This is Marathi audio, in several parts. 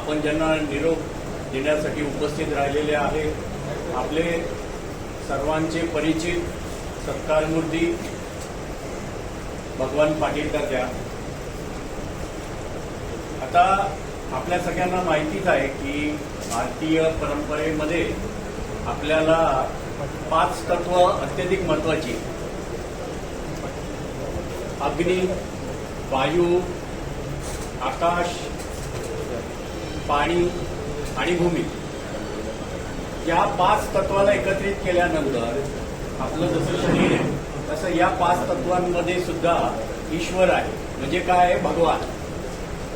आपण ज्यांना निरोप देण्यासाठी उपस्थित राहिलेले आहे, आपले सर्वांचे परिचित सत्कारमूर्ती भगवान पाटीलकर द्या. आता आपल्या सगळ्यांना माहितीच आहे की भारतीय परंपरेमध्ये आपल्याला 5 तत्व अत्यधिक महत्वाची: अग्नी, वायू, आकाश, पाणी आणि भूमी. या 5 तत्वाला एकत्रित केल्यानंतर आपलं जसं शरीर आहे तसं या 5 तत्वांमध्ये सुद्धा ईश्वर आहे, म्हणजे काय आहे, भगवान.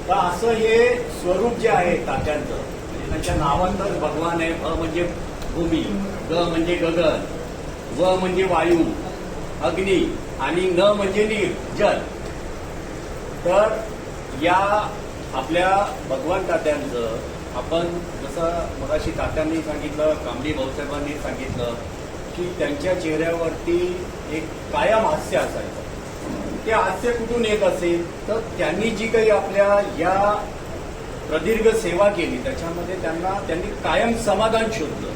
तर असं हे स्वरूप जे आहे तात्यांचं, म्हणजे त्यांच्या नावांतच भगवान आहे. भ म्हणजे भूमी, ग म्हणजे गगन, व म्हणजे वायू, अग्नी आणि न म्हणजे नीर, जल. तर या आपल्या भगवान तात्यांचं आपण जसं मगाशी तात्यांनी सांगितलं, कांबळी भाऊसाहेबांनी सांगितलं की त्यांच्या चेहऱ्यावरती एक कायम हास्य असायचं. ते हास्य कुठून येत असेल तर त्यांनी जी काही आपल्या या प्रदीर्घ सेवा केली त्याच्यामध्ये त्यांनी कायम समाधान शोधलं.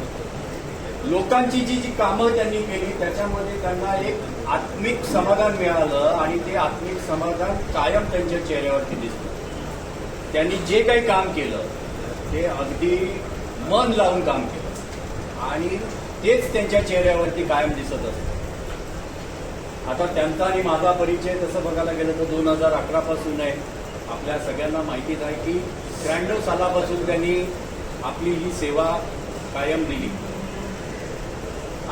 लोकांची जी कामं त्यांनी केली त्याच्यामध्ये त्यांना एक आत्मिक समाधान मिळालं आणि ते आत्मिक समाधान कायम त्यांच्या चेहऱ्यावरती दिसलं. त्यांनी जे काही काम केलं ते अगदी मन लावून काम केलं आणि तेच त्यांच्या चेहऱ्यावरती कायम दिसत असतं. आता त्यांचा आणि माझा परिचय तसं बघायला गेलं तर 2011 पासून आहे. आपल्या सगळ्यांना माहितीच आहे की 93 सालापासून त्यांनी आपली ही सेवा कायम दिली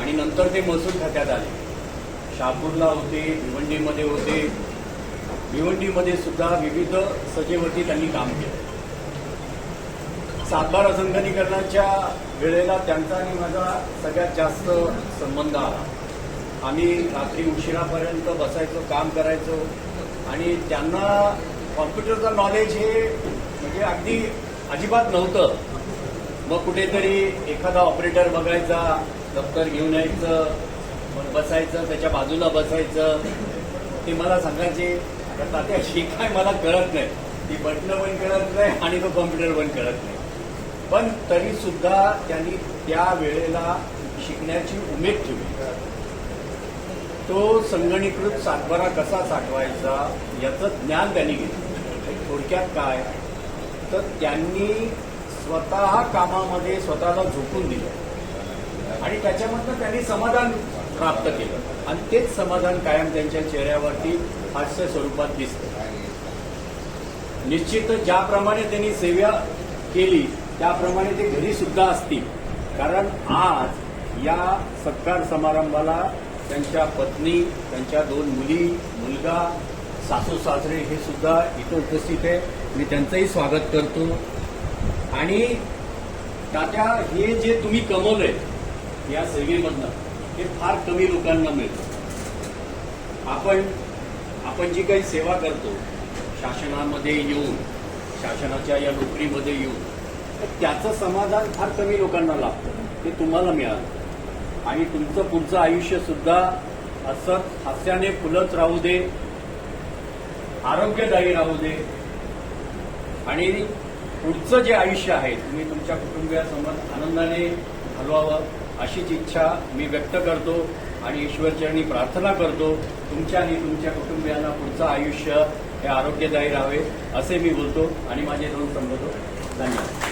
आणि नंतर ते महसूल खात्यात आले. शहापूरला होते, भिवंडीमध्ये होते. भिवंडीमध्ये सुद्धा विविध सजेवरती त्यांनी काम केलं. सातबारा संगणकीकरणाच्या वेळेला त्यांचा आणि माझा सगळ्यात जास्त संबंध आला. आम्ही रात्री उशिरापर्यंत बसायचो, काम करायचो आणि त्यांना कॉम्प्युटरचं नॉलेज हे म्हणजे अगदी अजिबात नव्हतं. मग कुठेतरी एखादा ऑपरेटर बघायचा, दप्तर घेऊन यायचं, मग बसायचं, त्याच्या बाजूला बसायचं. ते मला सांगायचे, आता तात्या हे काय मला कळत नाही, ती बटणं पण कळत नाही आणि तो कॉम्प्युटर पण कळत नाही. पण तरी सुद्धा त्यांनी त्या वेळेला शिकण्याची उमेद ठेवली. तो संगणकीकृत सातबारा कसा साठवायचा याचं ज्ञान त्यांनी घेतलं. थोडक्यात काय तर त्यांनी स्वतः कामामध्ये स्वतःला झोकून दिलं आणि त्याच्यामधनं त्यांनी समाधान प्राप्त केलं आणि तेच समाधान कायम त्यांच्या चेहऱ्यावरती हास्य स्वरूपात दिसतं. निश्चितच ज्याप्रमाणे त्यांनी सेवा केली त्याप्रमाणे ते घरी सुद्धा असतील, कारण आज या सत्कार समारंभाला त्यांच्या पत्नी, त्यांच्या 2 मुली, मुलगा, सासू सासरे हे सुद्धा इथं उपस्थित आहे. मी त्यांचंही स्वागत करतो. आणि तात्या, हे जे तुम्ही कमवलंय या सेवेमधनं हे फार कमी लोकांना मिळतं. आपण जी काही सेवा करतो शासनामध्ये येऊन, शासनाच्या या नोकरीमध्ये येऊन, तर त्याचं समाधान फार कमी लोकांना लाभतं. ते तुम्हाला मिळालं आणि तुमचं पुढचं आयुष्य सुद्धा असंच हास्याने फुलत राहू दे, आरोग्यदायी राहू दे आणि पुढचं जे आयुष्य आहे तुम्ही तुमच्या कुटुंबियासमोर आनंदाने घालवावं अशीच इच्छा मी व्यक्त करतो आणि ईश्वरचरणी प्रार्थना करतो तुमच्या आणि तुमच्या कुटुंबियांना पुढचं आयुष्य हे आरोग्यदायी राहावे असे मी बोलतो आणि माझे 2 संबोधो. धन्यवाद.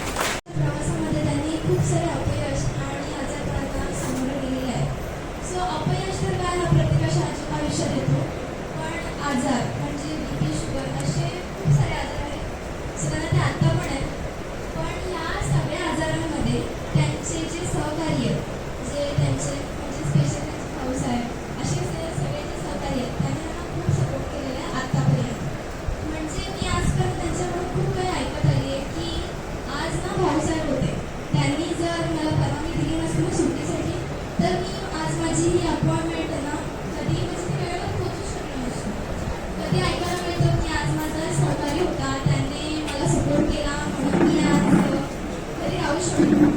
प्रवासामध्ये त्यांनी खूप सारे अपयश आणि आजारपणाला सामोरं गेलेले आहे. सो अपयश तर काय हा प्रत्येकाच्या आयुष्यात येतो, पण आजार म्हणजे बीपी, शुगर असे खूप सारे आजार आहेत. सो त्यांना ते आता पण आहेत. पण ह्या सगळ्या आजारांमध्ये त्यांचे जे सहकारी आहेत, जे त्यांचे म्हणजे स्पेशल त्यांचे भाऊसाहेब असे सगळे जे सहकारी आहेत त्यांनी त्यांना खूप सपोर्ट केलेला आहे आतापर्यंत. म्हणजे मी आजपर्यंत त्यांच्याकडून खूप काही ऐकत आली आहे की आज ना भाऊसाहेब होते, त्यांनी जर मला परवानगी दिली नसती ना सुट्टीसाठी तर मी आज माझी ही अपॉइंटमेंट आहे ना कधी म्हणजे वेळेवर पोहोचू शकलो नसतो. कधी ऐकायला मिळतं की आज माझा सहकारी होता, त्यांनी मला सपोर्ट केला म्हणून मी आज घरी राहू शकतो.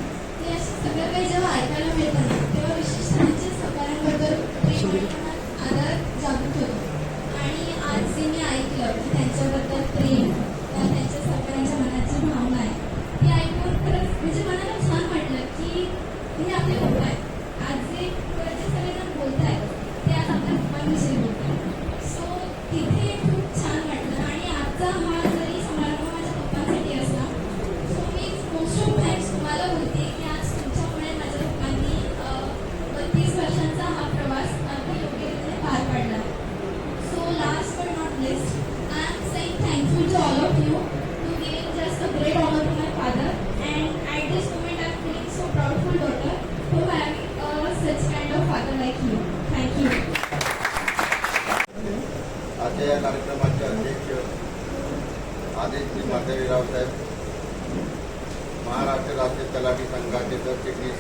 महाराष्ट्र राज्य तलाठी संघाचे सरचिटणीस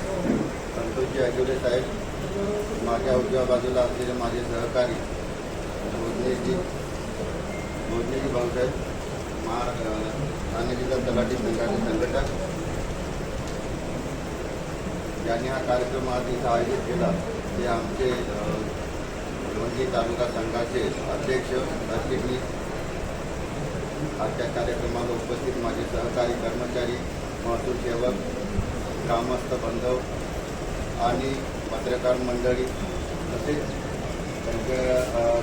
संतोषजी अजोले साहेब, माझ्या उजव्या बाजूला असलेले माझे सहकारी भोजनेजी भाऊसाहेब, ठाणे जिल्हा तलाठी संघाचे संघटक, ज्यांनी हा कार्यक्रम आज इथं आयोजित केला ते आमचे भिवंडी तालुका संघाचे अध्यक्ष सरचिटणीस, आजच्या कार्यक्रमाला उपस्थित माझे सहकारी कर्मचारी, महसूल सेवक, ग्रामस्थ बांधव आणि पत्रकार मंडळी, तसेच त्यांच्या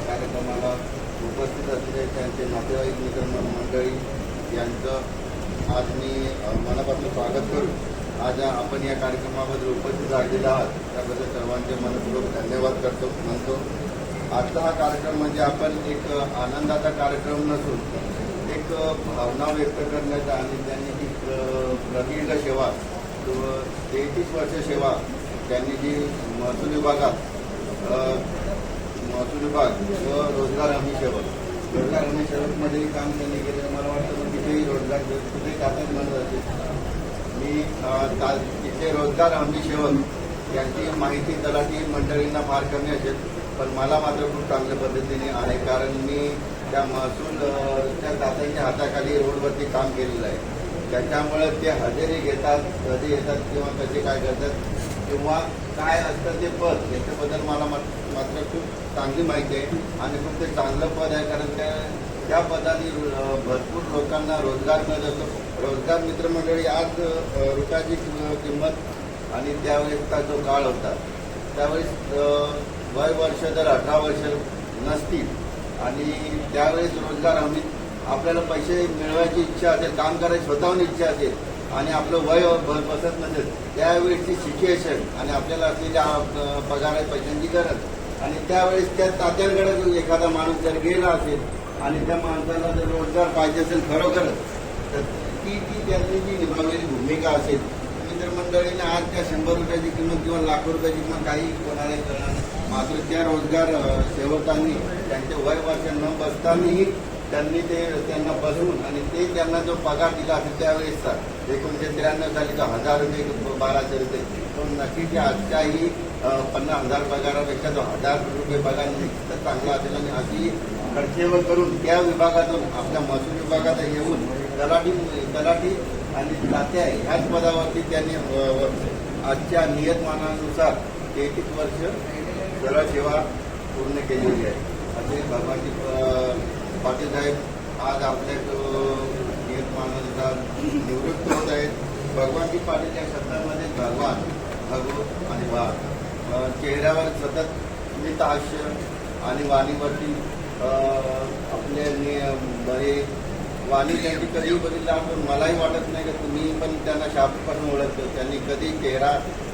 कार्यक्रमाला उपस्थित असलेले त्यांचे नातेवाईक मित्र मंडळी यांचं आज मी मनापासून स्वागत करून आज आपण या कार्यक्रमामध्ये उपस्थित झालेला आहात त्याबद्दल सर्वांचे मनपूर्वक धन्यवाद म्हणतो. आजचा हा कार्यक्रम म्हणजे आपण एक आनंदाचा कार्यक्रम नसून एक भावना व्यक्त करण्याचा आणि त्यांनी जी प्रदीर्घ सेवा 33 वर्ष सेवा त्यांनी जी महसूल विभाग व रोजगार हमी सेवकमध्येही काम त्यांनी केलं. मला वाटतं तिथेही रोजगार कुठेही जातात म्हणत असेल मी तिथे रोजगार हमी सेवक यांची माहिती तलाठी मंडळींना फार कमी असेल, पण मला मात्र खूप चांगल्या पद्धतीने आहे, कारण मी त्या महसूल त्या तात्यांच्या हाताखाली रोडवरती काम केलेलं आहे. त्याच्यामुळे ते हजेरी घेतात, कधी येतात किंवा कसे काय करतात किंवा काय असतं ते पद याच्याबद्दल मला मात्र खूप चांगली माहिती आहे आणि खूप ते चांगलं पद आहे, कारण त्या पदाने भरपूर लोकांना रोजगार मिळत असतो. रोजगार मित्रमंडळी आज रुपयाची किंमत आणि त्यावेळेसचा जो काळ होता त्यावेळेस वय वर्ष जर 18 वर्ष नसतील आणि त्यावेळेस रोजगार हमी आपल्याला पैसे मिळवायची इच्छा असेल, काम करायची स्वतःहून इच्छा असेल आणि आपलं वय बसत नसेल, त्यावेळेसची सिच्युएशन आणि आपल्याला असलेल्या पगार आहे पैशांची गरज आणि त्यावेळेस त्या तात्यांकडे एखादा माणूस जर गेला असेल आणि त्या माणसाला जर रोजगार पाहिजे असेल खरोखरच तर ती त्यांनी जी निभावलेली भूमिका असेल. मित्रमंडळीने आज त्या 100 रुपयाची किंमत किंवा लाखो रुपयाची किंमत काही कोणालाही करणार नाही, मात्र त्या रोजगार सेवकांनी त्यांचे वय वर्ष न बसतानाही त्यांनी त्यांना बसवून आणि ते त्यांना जो पगार दिला असेल त्यावेळेसचा 1993 साली जो 1000 रुपये 1200 रुपये तो नक्कीच आजच्याही 50,000 पगारापेक्षा जो 1000 रुपये पगार निश्चितच चांगला असेल आणि अशी खर्चेवर करून त्या विभागातून आपल्या महसूल विभागात येऊन तलाठी आणि तात्या ह्याच पदावरती त्यांनी आजच्या नियतमानानुसार 33 वर्ष सरळ सेवा पूर्ण केलेली आहे. असे भगवानजी पाटील साहेब आज आपल्या नियतमानानुसार निवृत्त होत आहेत. भगवानजी पाटील या शब्दामध्ये भगवान, भगव आणि भाग चेहऱ्यावर सतत स्मित हास्य आणि वाणीवरती आपले बरे वाणी त्यांची कधीही बघितलं आपण मलाही वाटत नाही की तुम्ही पण त्यांना शाब्दपासून ओळखतो. त्यांनी कधी चेहरा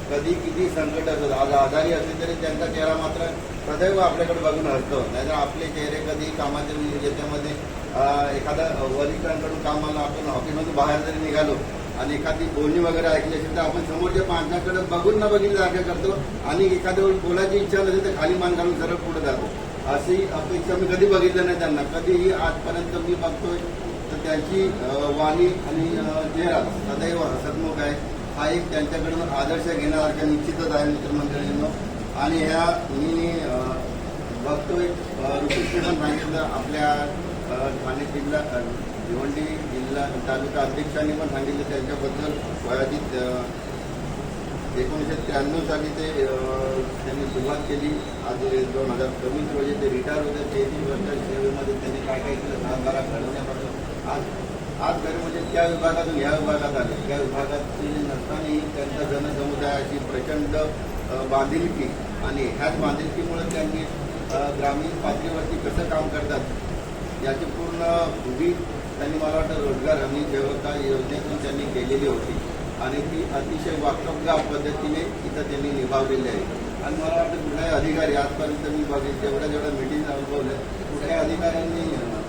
कधी किती संकट असत आज आजारी असले तरी त्यांचा चेहरा मात्र सदैव आपल्याकडे बघून हसतो. नाहीतर आपले चेहरे कधी कामाच्या याच्यामध्ये एखादा वरिष्ठांकडून कामाला आपण ऑफिसमधून बाहेर जरी निघालो आणि एखादी बोलणी वगैरे ऐकली असेल तर आपण समोरच्या माणसाकडे बघून न बघितल्यासारखं करतो आणि एखाद्या वेळी बोलायची इच्छा नसेल तर खाली मान घालून सरळ पुढे जातो. अशी अपेक्षा मी कधी बघितलं नाही त्यांना. कधीही आजपर्यंत मी बघतोय तर त्यांची वाणी आणि चेहरा सदैव हसतमुख आहे. हा एक त्यांच्याकडून आदर्श घेण्यासारखा निश्चितच आहे मित्रमंडळींनो. आणि ह्या मी बघतोय ऋषीने पण सांगितलं आपल्या ठाणे जिल्हा भिवंडी जिल्हा तालुका अध्यक्षांनी पण सांगितलं त्यांच्याबद्दल वयातीत 1993 साली त्यांनी सुरुवात केली. आज 2024 रोजी ते रिटायर होते. 33 वर्षाच्या सेवेमध्ये त्यांनी काय काय केलं सातबारा घडवण्यापासून आज खरं म्हणजे त्या विभागातून या विभागात आले. त्या विभागात नसतानाही त्यांच्या जनसमुदायाची प्रचंड बांधिलकी आणि ह्याच बांधिलकीमुळे त्यांनी ग्रामीण पातळीवरती कसं काम करतात याची पूर्ण उभी त्यांनी मला वाटतं रोजगार हमी सेवका योजनेतून त्यांनी केलेली होती आणि ती अतिशय वास्तवगाव पद्धतीने इथं त्यांनी निभावलेली आहे. आणि मला वाटतं कुठल्याही अधिकारी आजपर्यंत मी बघेन जेवढ्या मिटिंग अनुभवल्या कुठल्याही अधिकाऱ्यांनी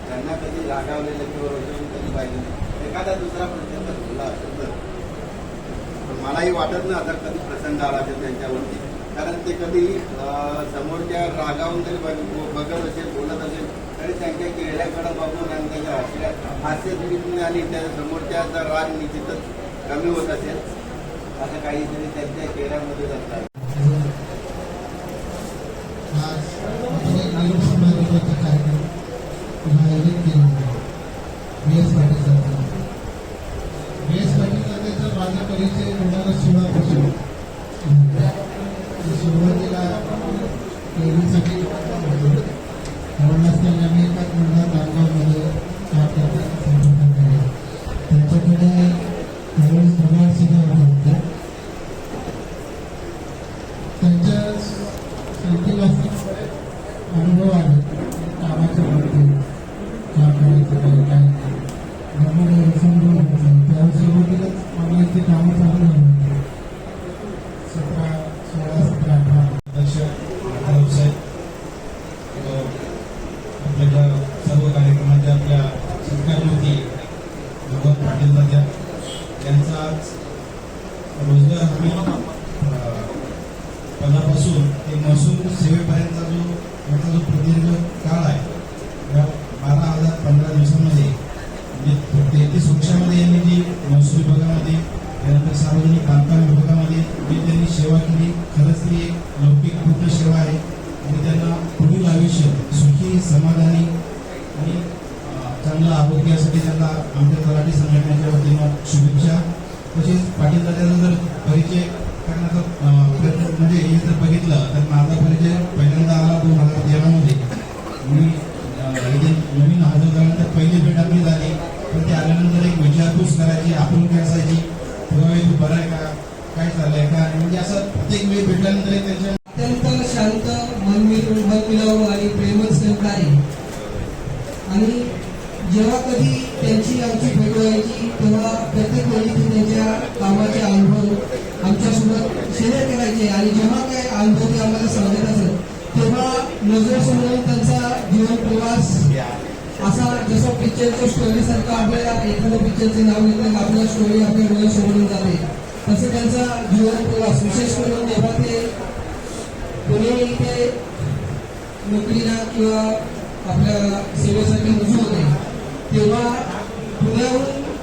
त्यांना कधी रागावलेलं किंवा रोजगार कधी पाहिजे नाही. एखादा दुसरा प्रसंग झाला असेल तर मलाही वाटत नाही आता कधी प्रसंग आला असेल त्यांच्यावरती, कारण ते कधी समोरच्या रागावून जरी बघत असेल बोलत असेल तरी त्यांच्या चेहऱ्याकडे बघून आणि त्याच्या हास्यस्मितीने आणि त्या समोरच्याचा राग निश्चितच कमी होत असेल असं काहीतरी त्यांच्या चेहऱ्यामध्ये असतात. आज नागरिक समाजाचा कार्यक्रम आयोजित केला बी.एस. पाटील जाते. बी.एस. पाटील जातेचा माझा परिचय 2016 पासून सुरुवातीला ट्रेनिंगसाठी असताना मी एकाच मुलगा नांदगावमध्ये काम करता त्यांच्याकडे त्यावेळेस पगार सुद्धा होता. त्यांच्या शेती वास्तवामुळे अनुभव आले कामाच्या बाबतीत काम करायचं काय त्यामुळे समजून होतं. त्यावेळेस सुरुवातीलाच मला इथे कामं चालू झाली होती. 16, 17, 18 अध्यक्ष व्यवसाय आपल्या सर्व कार्यक्रमाच्या आपल्या सरकारमंत्री भगवंत पाटील दादा यांचा आज रोजगार हमी पदापासून ते महसूल सेवेपर्यंतचा जो प्रदीर्घ काळ आहे या 12,015 दिवसांमध्ये म्हणजे 33 वर्षामध्ये यांनी जी महसूल विभागामध्ये त्यानंतर सार्वजनिक बांधकाम विभागामध्ये जी त्यांनी सेवा केली खरंच ती एक लौकिक पूर्ण सेवा आहे आणि त्यांना पुढील आयुष्य सुखी समाधानी आणि चांगलं आरोग्यासाठी त्यांना आमच्या तलाठी संघटनेच्या वतीनं शुभेच्छा. तसेच पाटील दादाचा जर परिचय करण्याचा प्रयत्न म्हणजे हे जर बघितलं तर माझा परिचय पहिल्यांदा आला 2013 मध्ये. मी इथे नवीन हजर झाल्यानंतर पहिली भेट आपली झाली पण ते आल्यानंतर एक विचारपूस करायची आपुलकी असायची तेव्हा तू बरं आहे का काय चाललंय का म्हणजे असं प्रत्येक वेळी भेटल्यानंतर त्यांच्या अत्यंत शांत मनमिळावू आणि प्रेमळ सहकारी आणि जेव्हा कधी त्यांची आमची भेट व्हायची तेव्हा प्रत्येक वेळी ते त्यांच्या कामाचे अनुभव आमच्यासोबत शेअर करायचे आणि जेव्हा काय अनुभव ते आम्हाला सांगत असत तेव्हा नजरेसमोर त्यांचा जीवन प्रवास असा जसं पिक्चरच्या स्टोरी सारखं आपल्याला एखाद्या पिक्चरचे नाव घेतलं आपल्या स्टोरी आपल्या डोळ्यासमोरून जाते तसं त्यांचा जीवन प्रवास विशेष करून जेव्हा ते पुणे इथे नोकरीला किंवा आपल्या सेवेसाठी रुजू होते तेव्हा पुण्याहून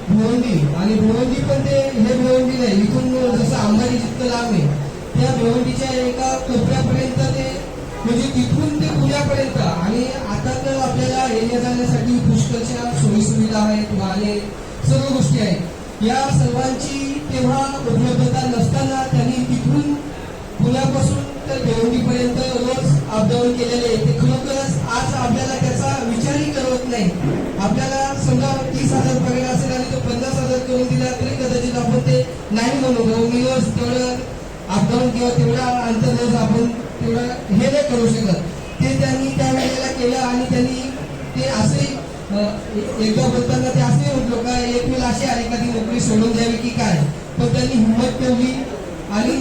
भिवंडी आणि भिवंडी पण ते हे भिवंडी नाही इथून जसं अंबारी जितकं लांब आहे त्या भिवंडीच्या एका कोपऱ्यापर्यंत ते म्हणजे तिथून ते पुण्यापर्यंत आणि आता तर आपल्याला येण्या जाण्यासाठी पुष्कळच्या सोयीसुविधा आहेत वाहने सर्व गोष्टी आहेत या सर्वांची तेव्हा उपलब्धता नसताना त्यांनी तिथून पुण्यापासून तर भिवंडीपर्यंत रोज अपडाऊन केलेले आहे. ते खरोखरच आज आपल्याला त्याचा विचारही करत नाही. आपल्याला समजा 30,000 पगार असेल आणि तो 50,000 करून दिला तरी कदाचित आपण ते नाही म्हणू रोज तेवढं अपडाऊन किंवा तेवढा अंतर रोज आपण तेवढं हे नाही करू शकत. ते त्यांनी त्या वेळेला केलं आणि त्यांनी ते असे एकदा बोलताना ते असे म्हटलो का एक वेळ अशी आली का ती नोकरी सोडून द्यावी की काय पण त्यांनी हिंमत ठेवली आणि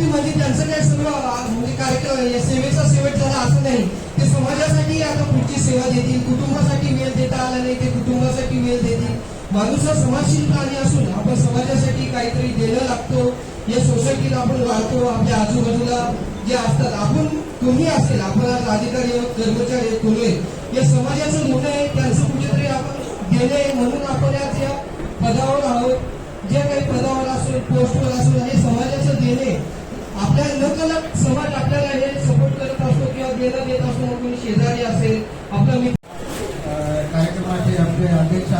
म्हणजे त्यांचं काय सर्व म्हणजे कार्यक्रम सेवेचा शेवट झाला असं नाही. ते समाजासाठी आता पुढची सेवा देतील कुटुंबासाठी वेळ देता आला नाही ते कुटुंबासाठी वेळ देतील. माणूस हा समाजशील प्राणी असून आपण समाजासाठी काहीतरी देणं लागतो. या सोसायटीला आपण वाढतो आपल्या आजूबाजूला जे असतात आपण कोणी असेल आपण आज अधिकारी आहोत कर्मचारी आहेत कोणी या समाजाचं ऋण आहे त्यांचं कुठेतरी आपण देणे म्हणून आपण आज या पदावर आहोत. जे काही पदावर असो पोस्टवर असो हे समाजाचं देणे आपल्या नकळत समाज आपल्याला हे सपोर्ट करत असतो किंवा देणं देत असतो. मग कोणी शेजारी असेल आपला मित्र कार्यक्रमाचे आपले अध्यक्ष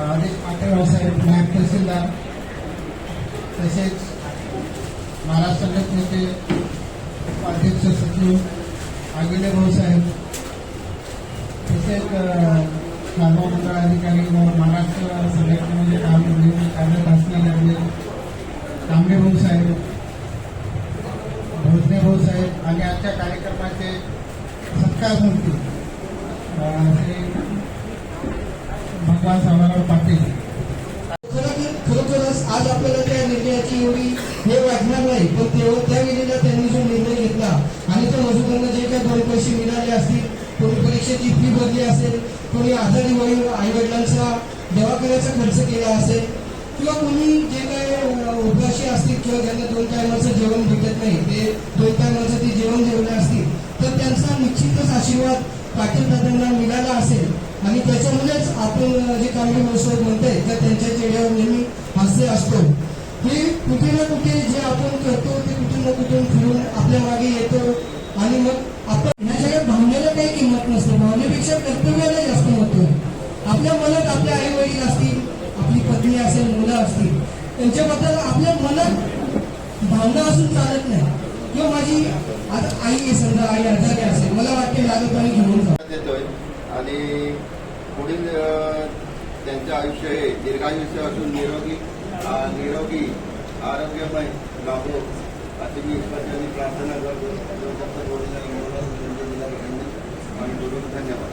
आदेश पाटील साहेब नायब तहसीलदार तसेच महाराष्ट्र संघटनेचे अध्यक्ष सचिव आगिले भाऊसाहेब तसेच कालवा मंडळ अधिकारी व महाराष्ट्र संघटनेमध्ये कार्यरत असलेले आपले कांबळे भाऊसाहेब भोसले भाऊसाहेब आणि आजच्या कार्यक्रमाचे सत्कारमूर्ती श्री भगवान सावराव पाटील. खरोखरच आज आपल्याला त्या निर्णयाची एवढी हे वाटणार नाही पण तेव्हा त्यावेळेला त्यांनी जो निर्णय घेतला आणि त्या मजुरांना जे काही 2 पैसे मिळाले असतील कोणी परीक्षेची फी भरली असेल कोणी आजारी वडील आई वडिलांचा दवाखान्याचा खर्च केला असेल किंवा कोणी जे काही उपाशी असतील किंवा ज्यांना 2 टायमाचं जेवण भेटत नाही ते 2 टायमाचं ते जेवण जेवले असतील तर त्यांचा निश्चितच आशीर्वाद पाटील दादांना मिळाला असेल. आणि त्याच्यामुळेच आपण जे कामगिरी महोत्सव म्हणतोय तर त्यांच्या चेहऱ्यावर नेहमी हास्य असतो. हे कुठे ना कुठे जे आपण करतो ते कुठून ना कुठून फिरून आपल्या मागे येतो आणि मग आपण ह्या सगळ्या भावनेला काही किंमत नसते. भावनेपेक्षा कर्तव्याला जास्त महत्व आहे. आपल्या मनात आपले आई वडील असतील, आपली पत्नी असेल, मुलं असतील, त्यांच्याबद्दल आपल्या मनात भावना असून चालत नाही. किंवा माझी आता आई आहे, समजा आई आजारी असेल, मला वाटते लागत आणि घेऊन जा. देतोय आणि पुढील त्यांचं आयुष्य हे दीर्घायुष्य असून निरोगी आरोग्यमय लाभो अशी मी ईश्वराची प्रार्थना करतो. आणि बोलून धन्यवाद.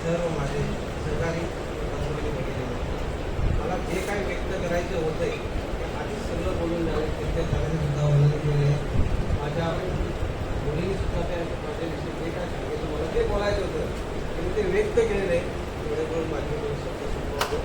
सर्व माझे सहकारी मला जे काही व्यक्त करायचं होतंय ते आधीच सगळं बोलून झालं. प्रत्येक झाल्याने सुद्धा वर्णन केले. माझ्या मुलीने सुद्धा माझ्याविषयी जे काय सांगितलं मला ते बोलायचं होतं ते व्यक्त केलेलं आहे. एवढे बोलून माझे शब्द संपवतो.